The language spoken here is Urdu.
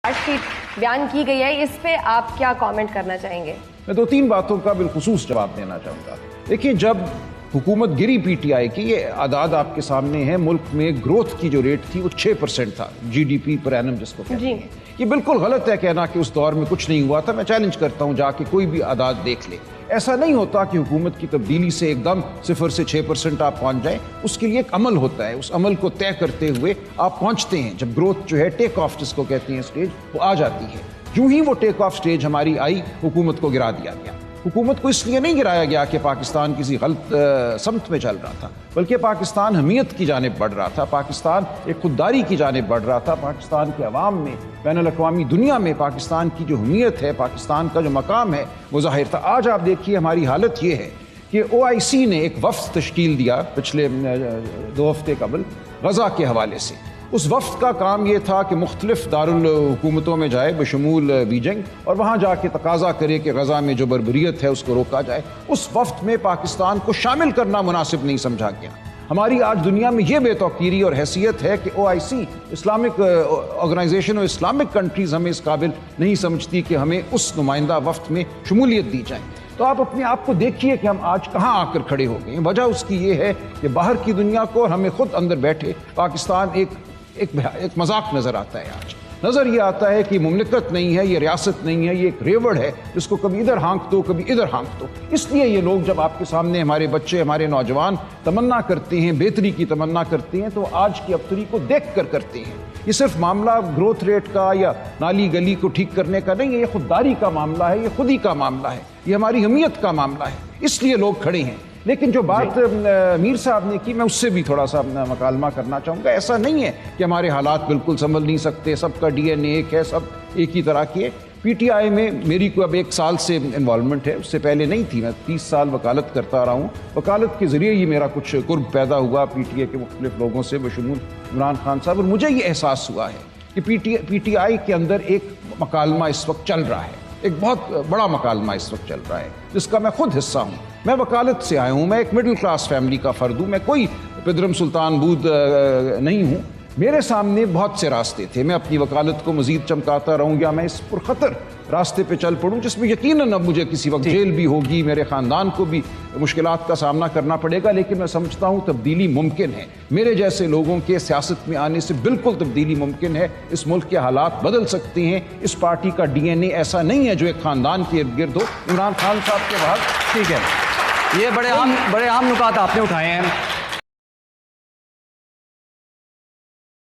چارج شیٹ بیان کی گئی ہے، اس پہ آپ کیا کامنٹ کرنا چاہیں گے؟ میں 2-3 باتوں کا بالخصوص جواب دینا چاہوں گا. دیکھیے، جب حکومت گری پی ٹی آئی کی، یہ اعداد آپ کے سامنے ہیں، ملک میں گروتھ کی جو ریٹ تھی وہ 6% تھا، G D P per annum جس کو کہتے ہیں. یہ بالکل غلط ہے کہنا کہ اس دور میں کچھ نہیں ہوا تھا. میں چیلنج کرتا ہوں، جا کے کوئی بھی اعداد دیکھ لے. ایسا نہیں ہوتا کہ حکومت کی تبدیلی سے ایک دم 0 سے 6% آپ پہنچ جائیں. اس کے لیے ایک عمل ہوتا ہے، اس عمل کو طے کرتے ہوئے آپ پہنچتے ہیں. جب گروتھ جو ہے ٹیک آف جس کو کہتے ہیں اسٹیج، وہ آ جاتی ہے. یوں ہی وہ ٹیک آف اسٹیج ہماری آئی، حکومت کو گرا دیا گیا. حکومت کو اس لیے نہیں گرایا گیا کہ پاکستان کسی غلط سمت میں چل رہا تھا، بلکہ پاکستان حمیت کی جانب بڑھ رہا تھا، پاکستان ایک خودداری کی جانب بڑھ رہا تھا. پاکستان کے عوام میں، بین الاقوامی دنیا میں پاکستان کی جو حمیت ہے، پاکستان کا جو مقام ہے، وہ ظاہر تھا. آج آپ دیکھیے ہماری حالت یہ ہے کہ OIC نے ایک وفد تشکیل دیا پچھلے 2 ہفتے قبل غزہ کے حوالے سے. اس وفد کا کام یہ تھا کہ مختلف دارالحکومتوں میں جائے بشمول بیجنگ، اور وہاں جا کے تقاضا کرے کہ غزہ میں جو بربریت ہے اس کو روکا جائے. اس وفد میں پاکستان کو شامل کرنا مناسب نہیں سمجھا گیا. ہماری آج دنیا میں یہ بے توقیری اور حیثیت ہے کہ OIC اسلامک آرگنائزیشن اور اسلامک کنٹریز ہمیں اس قابل نہیں سمجھتی کہ ہمیں اس نمائندہ وفد میں شمولیت دی جائے. تو آپ اپنے آپ کو دیکھیے کہ ہم آج کہاں آ کر کھڑے ہو گئے ہیں. وجہ اس کی یہ ہے کہ باہر کی دنیا کو اور ہمیں خود اندر بیٹھے پاکستان ایک مذاق نظر آتا ہے. آج نظر یہ آتا ہے کہ یہ مملکت نہیں ہے، یہ ریاست نہیں ہے، یہ ایک ریوڑ ہے جس کو کبھی ادھر ہانک دو کبھی ادھر ہانک دو. اس لیے یہ لوگ جب آپ کے سامنے ہمارے بچے، ہمارے نوجوان تمنا کرتے ہیں، بہتری کی تمنا کرتے ہیں، تو آج کی ابتری کو دیکھ کر کرتے ہیں. یہ صرف معاملہ گروتھ ریٹ کا یا نالی گلی کو ٹھیک کرنے کا نہیں ہے، یہ خودداری کا معاملہ ہے، یہ خودی کا معاملہ ہے، یہ ہماری حمیت کا معاملہ ہے. اس لیے لوگ کھڑے ہیں. لیکن جو بات میر صاحب نے کی، میں اس سے بھی تھوڑا سا مکالمہ کرنا چاہوں گا. ایسا نہیں ہے کہ ہمارے حالات بالکل سنبھل نہیں سکتے، سب کا DNA ایک ہے، سب ایک ہی طرح کی ہے. PTI میں میری کو اب 1 سال سے انوالومنٹ ہے، اس سے پہلے نہیں تھی. میں 30 سال وکالت کرتا رہا ہوں. وکالت کے ذریعے ہی میرا کچھ قرب پیدا ہوا PTI کے مختلف لوگوں سے بشمول عمران خان صاحب. اور مجھے یہ احساس ہوا ہے کہ PTI کے اندر ایک مکالمہ اس وقت چل رہا ہے، ایک بہت بڑا مکالمہ اس وقت چل رہا ہے جس کا میں خود حصہ ہوں. میں وکالت سے آیا ہوں، میں ایک مڈل کلاس فیملی کا فرد ہوں، میں کوئی پدرم سلطان بود نہیں ہوں. میرے سامنے بہت سے راستے تھے. میں اپنی وکالت کو مزید چمکاتا رہوں یا میں اس پرخطر راستے پہ چل پڑوں جس میں یقیناً اب مجھے کسی وقت جیل بھی ہوگی، میرے خاندان کو بھی مشکلات کا سامنا کرنا پڑے گا. لیکن میں سمجھتا ہوں تبدیلی ممکن ہے. میرے جیسے لوگوں کے سیاست میں آنے سے بالکل تبدیلی ممکن ہے. اس ملک کے حالات بدل سکتے ہیں. اس پارٹی کا DNA ایسا نہیں ہے جو ایک خاندان کے ارد گرد ہو. عمران خان صاحب کے بعد ٹھیک ہے، یہ بڑے اہم نکات آپ نے اٹھائے ہیں.